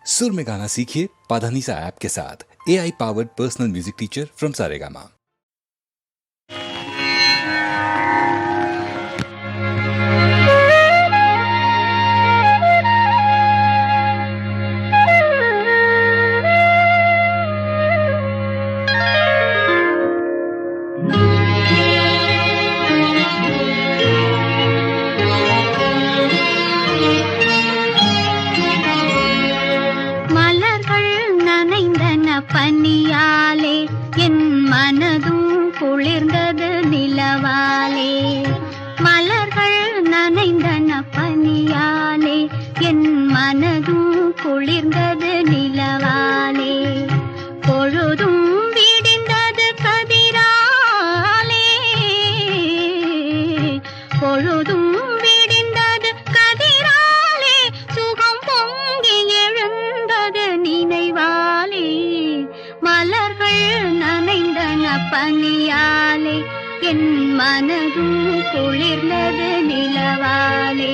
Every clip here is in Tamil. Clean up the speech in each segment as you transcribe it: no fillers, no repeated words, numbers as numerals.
सुर में गाना सीखिए पाधानीसा ऐप के साथ। AI powered personal music teacher from Saregama. பனியாலே என் மனதும் குளிர்ந்தது நிலவாலே. மலர்கள் நனைந்தன பனியாலே என் மனதும் குளிர்ந்தது நிலவாலே. பொழுதும் விடிந்தது கதிராலே, பொழுதும் விடிந்தது கதிராலே. சுகம் பொங்கி எழுந்தது நினைவாலே. மலர்கள் நனைந்தன பனியாலே என் மனதும் குளிர்ந்தது நிலவாலே.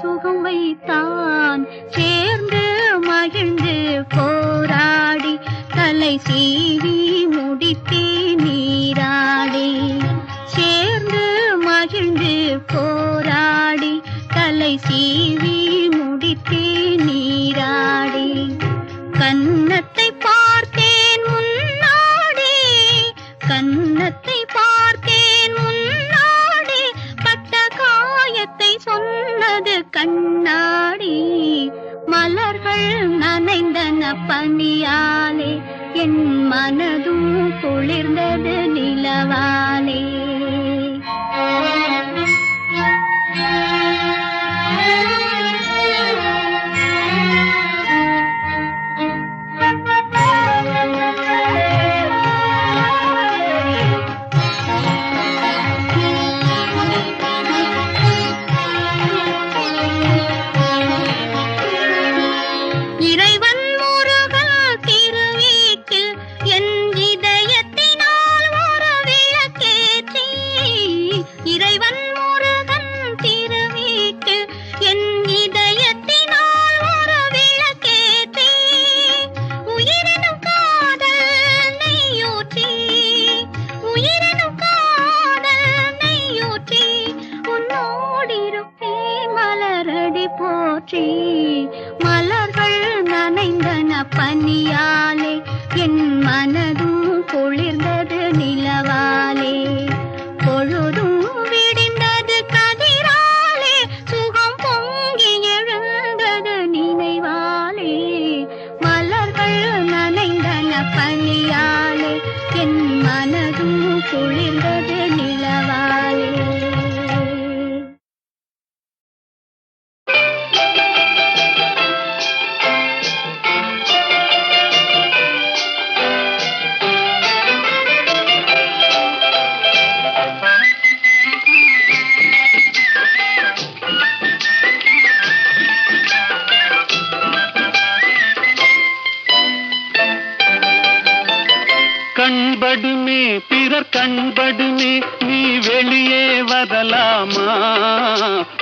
சுகம் வைத்தான் சேர்ந்து மகிழ்ந்து போராடி தலை சீவி முடித்தே நீராடி. சேர்ந்து மகிழ்ந்து போராடி தலை சீவி முடித்தே நீராடி. கன்னத்தை பார்த்தேன் முன்னாடி, கன்னத்தை பார்த்தேன் முன்னாடி. பட்ட காயத்தை சொன்னது கண்ணாடி. மலர்கள் நனைந்தன பனியாலே என் மனதும் குளிர்ந்தது நிலவாலே. மலர்கள் நனைந்தன பனியாலே என் மனதும் குளிர்ந்தது நிலவாலே. பொழுதும் விடிந்தது கதிராலே சுகம் பொங்கி எழுந்தது நினைவாலே. மலர்கள் நனைந்தன பனியாலே என் மனதும் குளிர்ந்தது நிலவாலே. கண்படுமே பிறர் கண்படுமே நீ வெளியே வரலாமா?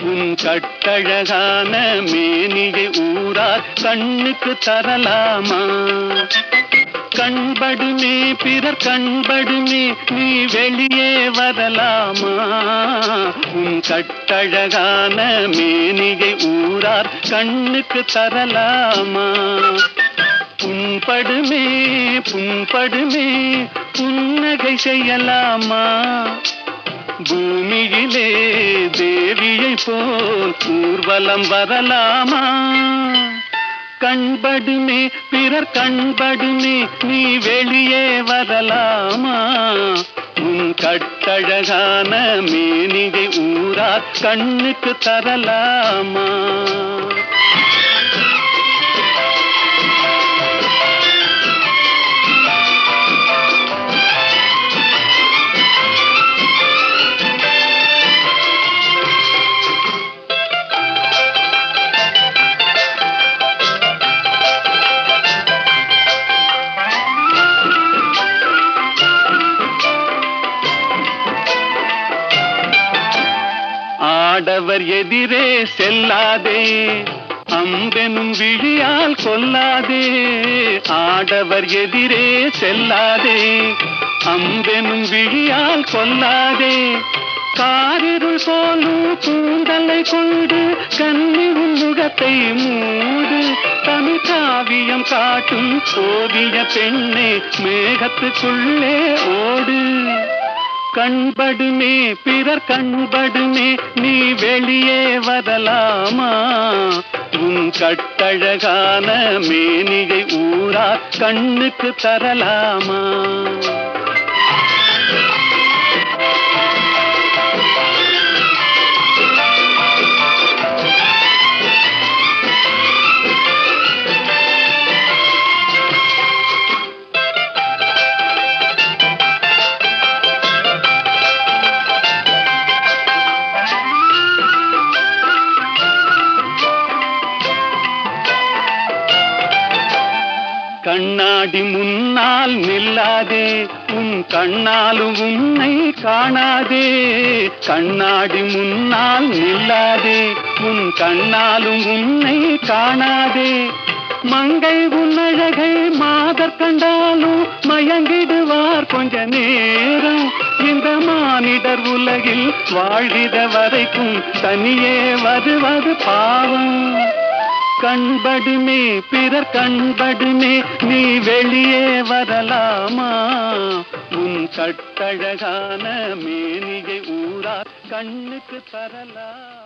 உன் கட்டழகான மேனியை ஊரார் கண்ணுக்கு தரலாமா? கண்படுமே பிறர் கண்படுமே நீ வெளியே வரலாமா? உன் கட்டழகான மேனியை ஊரார் கண்ணுக்கு தரலாமா? புண்படுமே புண்படுமே புன்னகை செய்யலாமா? பூமியிலே தேவியை போல் ஊர்வலம் வரலாமா? கண்படுமே பிறர் கண்படுமே நீ வெளியே வரலாமா உன் கட்டழகான மேனிகை ஊரார் கண்ணுக்கு தரலாமா ஆடவர் எதிரே செல்லாதே அம்பெனும் விழியால் கொல்லாதே ஆடவர் எதிரே செல்லாதே அம்பெனும் விழியால் கொல்லாதே காரிருள் போலும் கூந்தலை கொண்டு கன்னி முகத்தை மூடு தமிழ் காவியம் காட்டும் ஓவிய பெண்ணே மேகத்துக்குள்ளே ஓடு கண்படுமே பிறர் கண்படுமே நீ வெளியே வரலாமா உன் கட்டழகான மேனிகை ஊரா கண்ணுக்கு தரலாமா கண்ணாடி முன்னால் நில்லாதே உன் கண்ணாலும் உன்னை காணாதே கண்ணாடி முன்னால் நில்லாதே உன் கண்ணாலும் உன்னை காணாதே மங்கை உன்னழகை மாதர் கண்டாலும் மயங்கிடுவார் கொஞ்ச நேரம் இந்த மானிடர் உலகில் வாழ்கிற வரைக்கும் தனியே வருவது பாவம் கண்படுமே பிறர் கண்படுமே நீ வெளியே வரலாமா உன் கட்டழகான மேனிகை ஊரா கண்ணுக்கு தரலாம்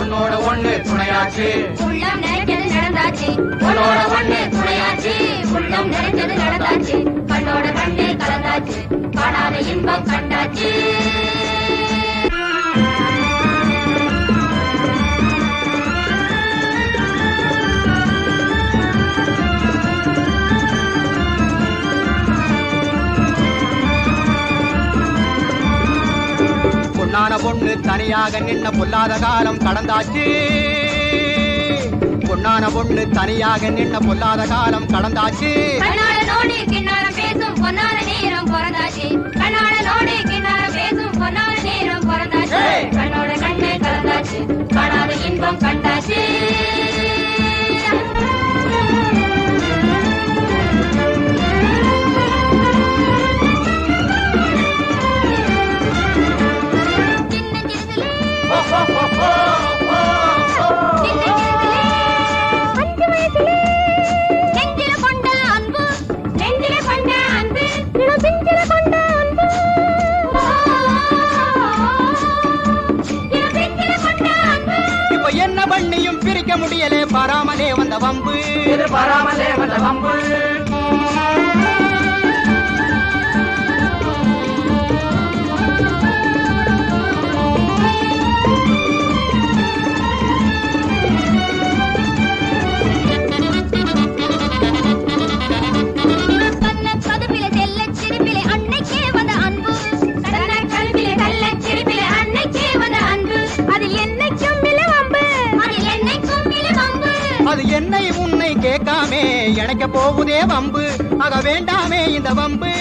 உன்னோட ஒண்ணு துணையாச்சு உள்ளம் நினைச்சது நடந்தாச்சு உன்னோட ஒண்ணு துணையாச்சு உள்ளம் நினைச்சது நடந்தாச்சு கண்ணோட கண்ணே கலந்தாச்சு காணாத இன்பம் கண்டாச்சு பொன்னான பொண்ணு தனியாக நின்ன பொல்லாத காலம் கடந்தாச்சு பொன்னான பொண்ணு தனியாக நின்ன பொல்லாத காலம் கடந்தாச்சு கண்ணாட நோடி கிண்ணாரம் பேசும் பொன்னான நேரம் பிறந்தாச்சு கண்ணாட நோடி கிண்ணாரம் பேசும் பொன்னான நேரம் பிறந்தாச்சு கண்ணோட கண்ணே கலந்தாச்சு காணாத இன்பம் கண்டாச்சு என்ன பண்ணியும் பிரிக்க முடியலே பாராமலே வந்த வம்பு அடிக்க போகுதே வம்பு, ஆக வேண்டாமே இந்த வம்பு.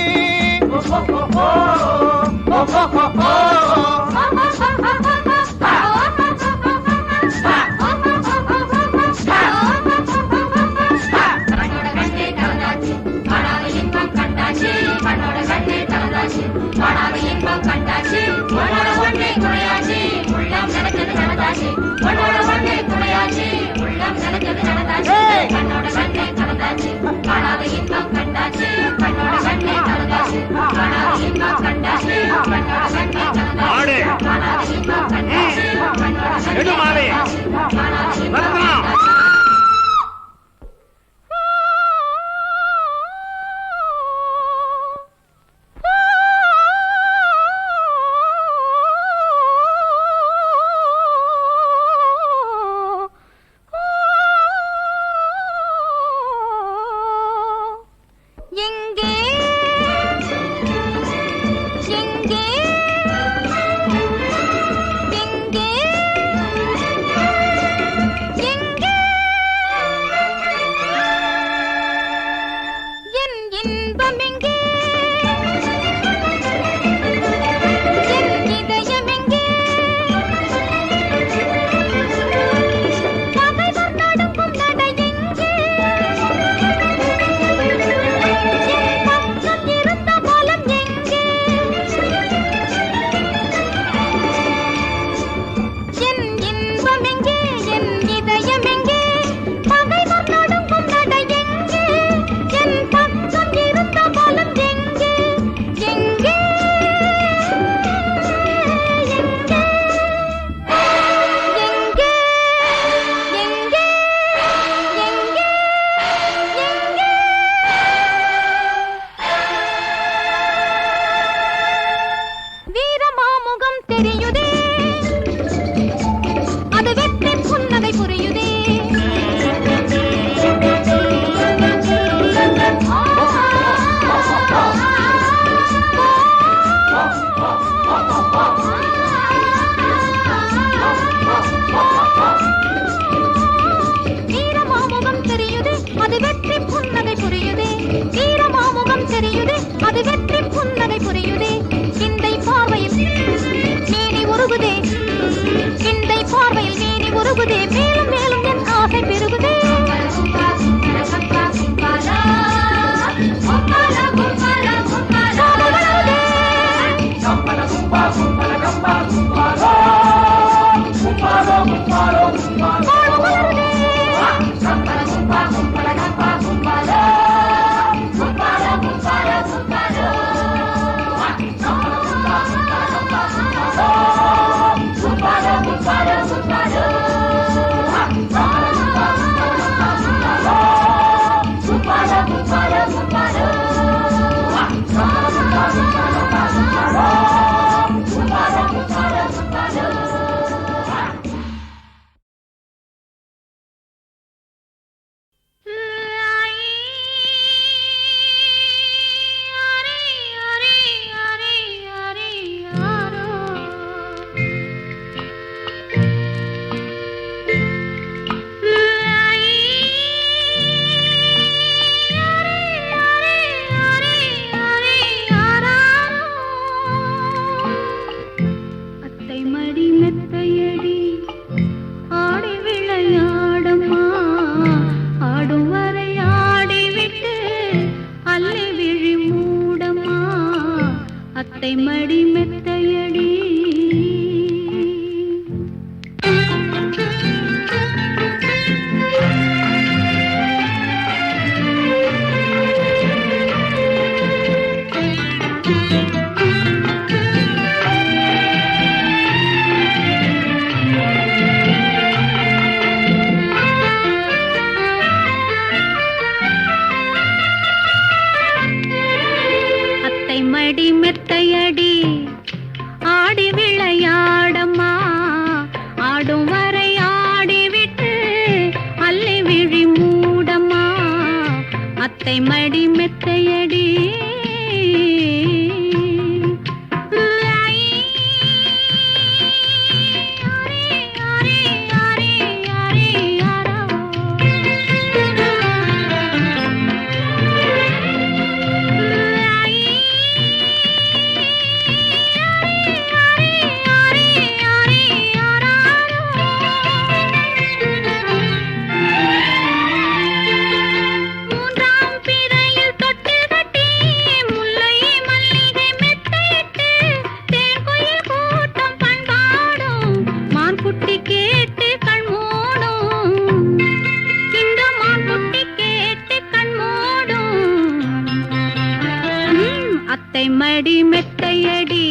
அத்தை மடி மெத்தையடி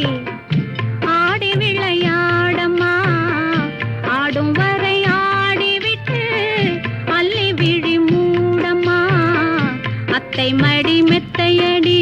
ஆடி விளையாடம்மா ஆடும் வரை ஆடிவிட்டு அள்ளி விழி மூடம்மா அத்தை மடி மெத்தையடி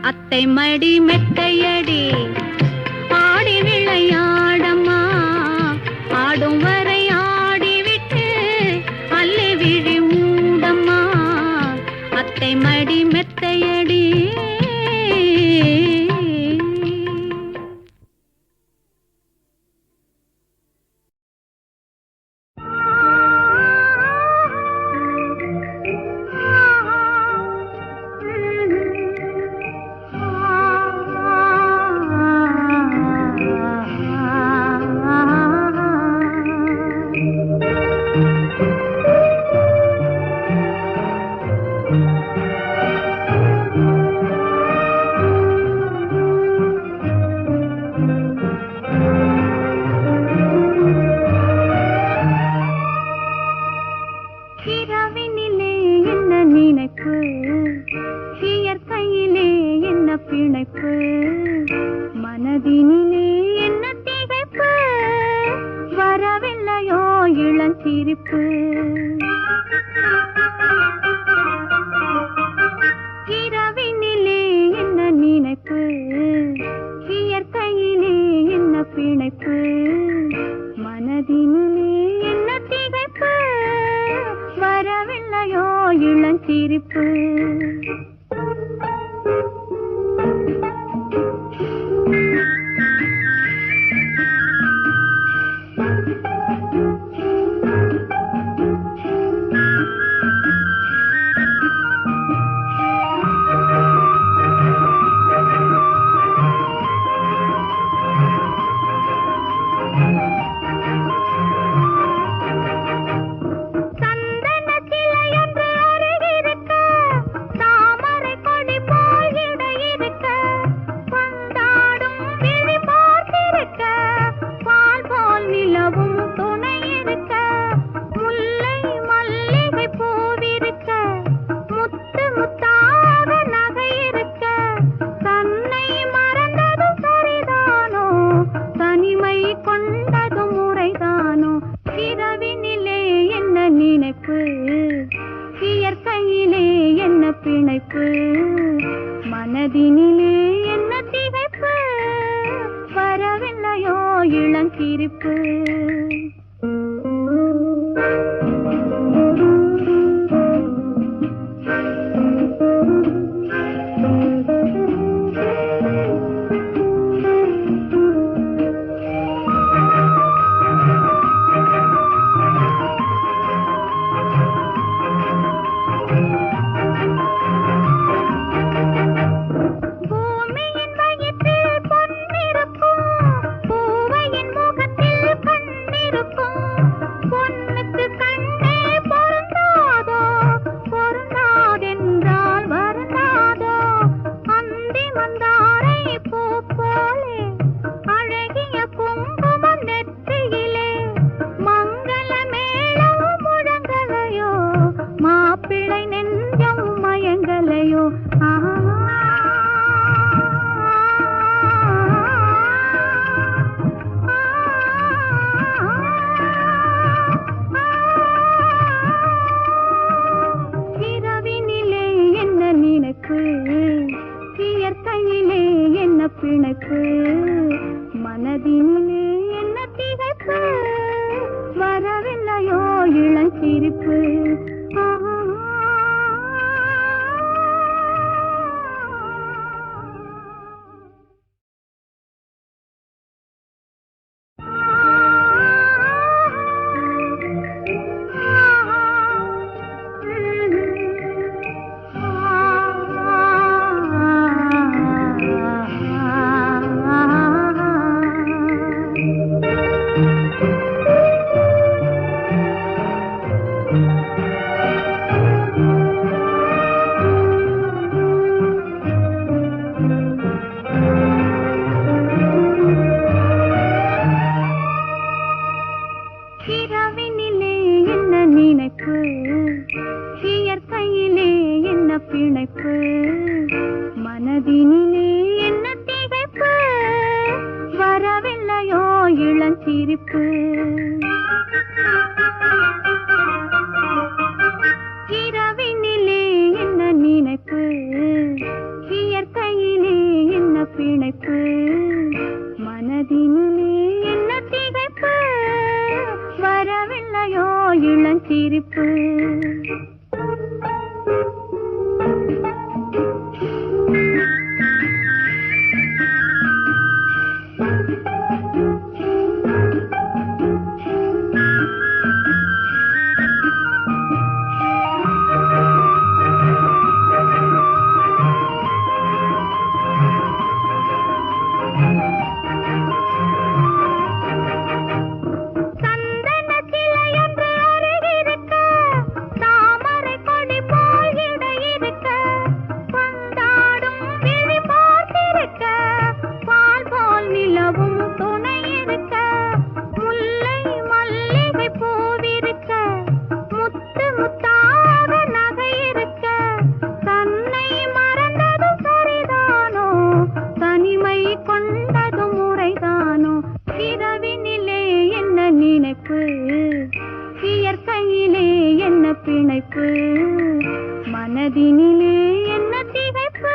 அத்தை மடி மெத்தையடி ஆடி விளையாடம்மா ஆடும் வரை ஆடிவிட்டு அள்ளி விழி மூடம்மா அத்தை மடி மெத்தையடி சிரிப்பு. இரவினிலே என்ன நினைப்பு, இயற்கையிலே என்ன பிணைப்பு, மனதினிலே என்ன திகைப்பு, வரவில்லையோ இளஞ்சிரிப்பு. இயற்கையிலே என்ன பிணைப்பு, மனதினிலே என்ன திகைப்பு,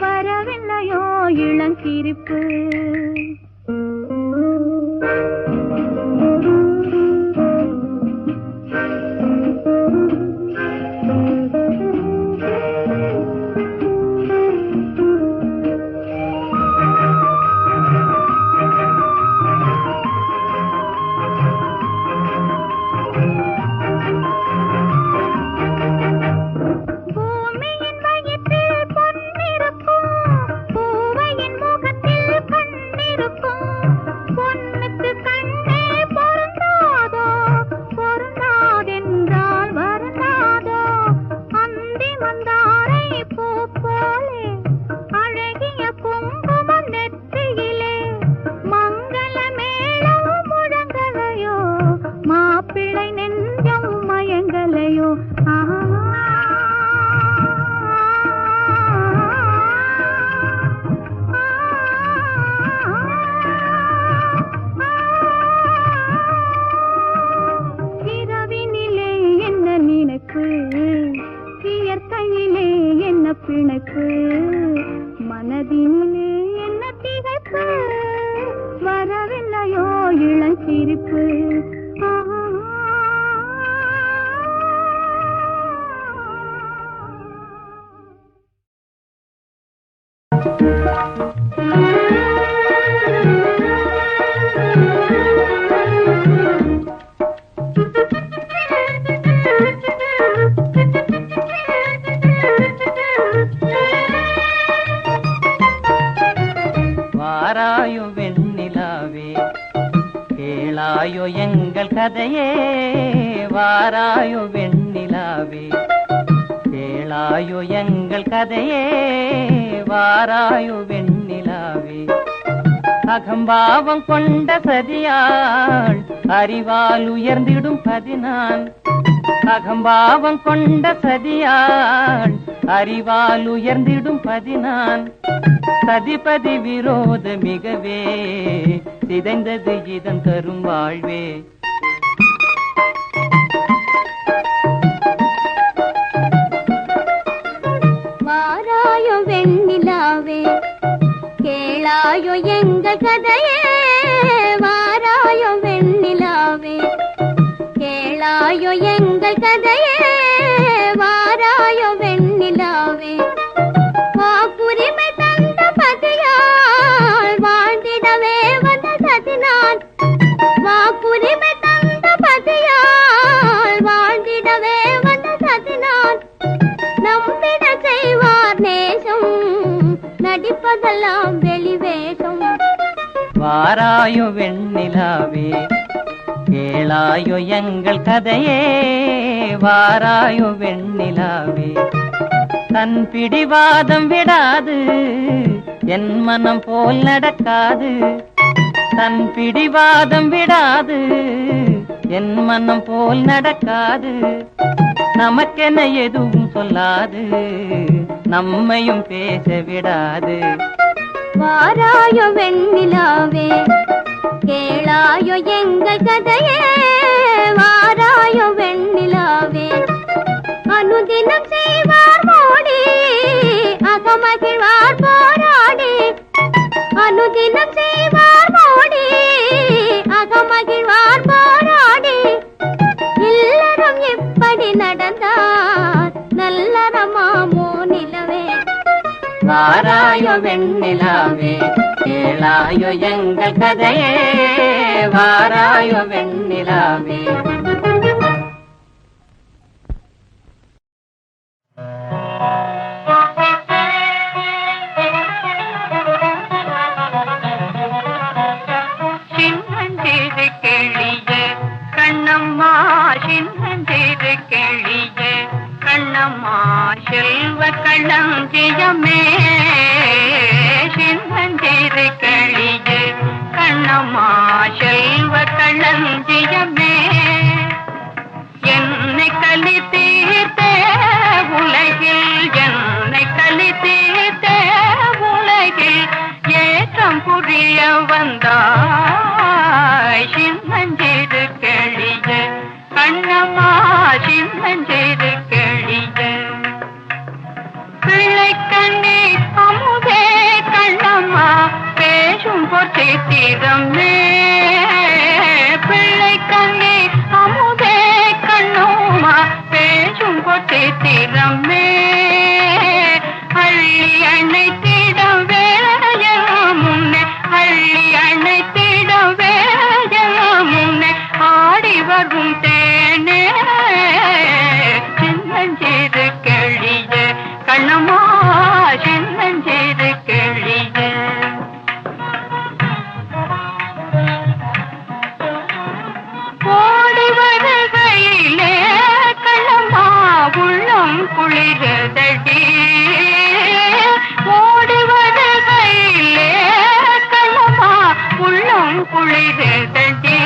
வரவில்லையோ இளஞ்சிரிப்பு. இயற்கையிலே என்ன பிணைப்பு, மனதினிலே என்ன திகைப்பு, வரவில்லையோ இளஞ்சிரிப்பு. வாராயோ வெண்ணிலாவே கேளாயோ எங்கள் கதையே, வாராயோ வெண்ணிலாவே கேளாயோ எங்கள் கதையே, வாராயோ வெண்ணிலாவே. அகம்பாவம் கொண்ட சதியாள் அறிவால் உயர்ந்திடும் பதினான், அகம்பாவம் கொண்ட சதியாள் அறிவால் உயர்ந்திடும் பதினான். சதிபதி விரோத மிகவே சிதைந்தது இதன் தரும் வாழ்வே. வாராயோ வெண்ணிலாவே கேளாயோ எங்கள் கதையே, வாராயோ வெண்ணிலாவே கேளாயோ எங்கள் கதையே, வாராயோ வெண்ணிலாவே. வாக்குரிமை தந்த பதியால் வாழ்ந்திடவே வந்த சதினான், வாக்குரிமை தந்த பதியால் வாழ்ந்திடவே வந்த சதினான். நம்பிட செய்வார் நேசம், நடிப்பதெல்லாம் வெளிவேஷம். வாராயோ வெண்ணிலாவே கேளாயோ எங்கள் கதையே, வாராயோ வெண்ணிலாவே. தன் பிடிவாதம் விடாது என் மனம் போல் நடக்காது, தன் பிடிவாதம் விடாது என் மனம் போல் நடக்காது. நமக்கென எதுவும் சொல்லாது நம்மையும் பேச விடாது. வாராயோ வெண்ணிலாவே கேளாயோ எங்கள் கதையே வாராயோ வெண்ணிலாவே அனுதினம் செய்வார் மோடி அகமகிழ்வார் போராடி அனுதினம் செய்வார் மோடி அகமகிழ்வார் போராடி இல்லறம் இப்படி நடந்தார் நல்லறமாமோ நிலவே வாராயோ வெண்ணிலாவே கேளாயோ எங்கள் கதையே வாராயோ வெண்ணிலாவே சின்னஞ்சிறு கிளியே கண்ணம்மா சின்னஞ்சிறு கிளியே கண்ணம்மா செல்வ களஞ்சியமே சின்னஞ்சிறு கிளியே கண்ணம்மா செல்வ களஞ்சியமே என்னை களி தீர்த்தே உலகில் என்னை களி தீர்த்தே உலகில் ஏற்றம் புரிய வந்தாய் சின்னஞ்சிறு கிளியே கண்ணம்மா சின்னஞ்சிறு கிளியே பிள்ளை கண்ணே அமுதே கண்ணம்மா பேசும் பொற்றித்திரமே பிள்ளை கண்ணே அமுதே கண்ணம்மா பேசும் பொற்றித்திரமே அள்ளி அணைத்திட வேளைய முன்னே அள்ளி அணைத்திட வேளைய முன்னே ஆடி வரும் தேனே சின்னஞ்சிறு கிளியே கண்ணம்மா சின்னஞ்சிறு கிளியே ஓடி வருகையிலே கண்ணம்மா உள்ளம் குளிரதடி ஓடி வருகையிலே கண்ணம்மா உள்ளம் குளிரதடி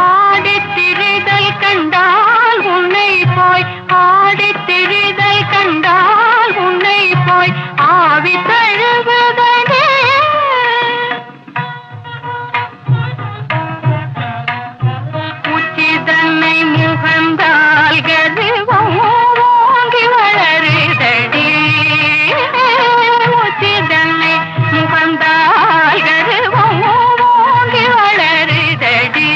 ஆடித்திரிதல் கண்டால் உன்னை போய் ஆடித்திரிதல் கண்டால் உன்னை போய் ஆவி தழுவதனே உச்சிதன்னை முகந்தால் கருவம் ஓங்கி வளருதடி உச்சிதன்னை முகந்தால் கருவம் ஓங்கி வளருதடி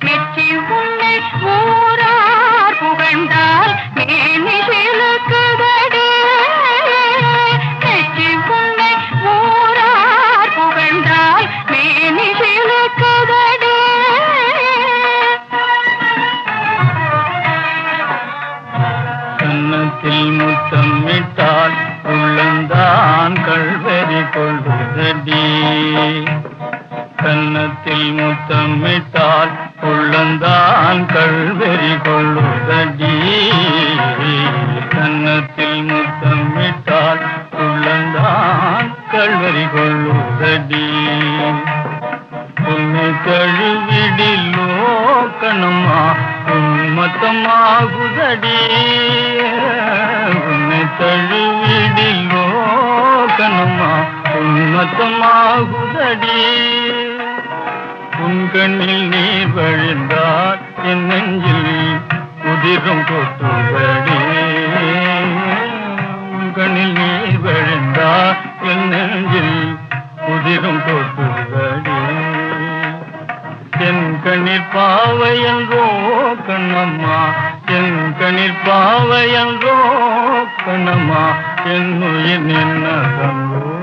மெச்சி உன்னை ஊரார் புகழ்ந்தால் மேனி சிலுக்குதடி மெச்சி உன்னை ஊரார் புகழ்ந்தால் மேனி சிலுக்குதடி கன்னத்தில் முத்தமிட்டால் உள்ளந்தான் கல்வெறி கொள்வதடி கன்னத்தில் முத்தமிட்டால் உள்ளந்தான் கல்வெறி கொள்வதடி கன்னத்தில் முத்தமிட்டால் உள்ளந்தான் கல்வெறி கொள்வதடி உன்னை தழுவிடிலோ கண்ணம்மா உன்மத்தமாகுதடி உன்னை தழுவிடிலோ கண்ணம்மா உன்மத்தமாகுதடி உன் கண்ணில் நீர் வழிந்தால் என் நெஞ்சில் உதிரும் கொட்டுதடி உன் கண்ணில் நீர் வழிந்தால் என் நெஞ்சில் உதிரும் கொட்டுதடி என் கண்ணில் பாவையன்றோ கண்ணம்மா என் கண்ணில் பாவையன்றோ கண்ணம்மா என் உயிர் நின்ன தங்கோ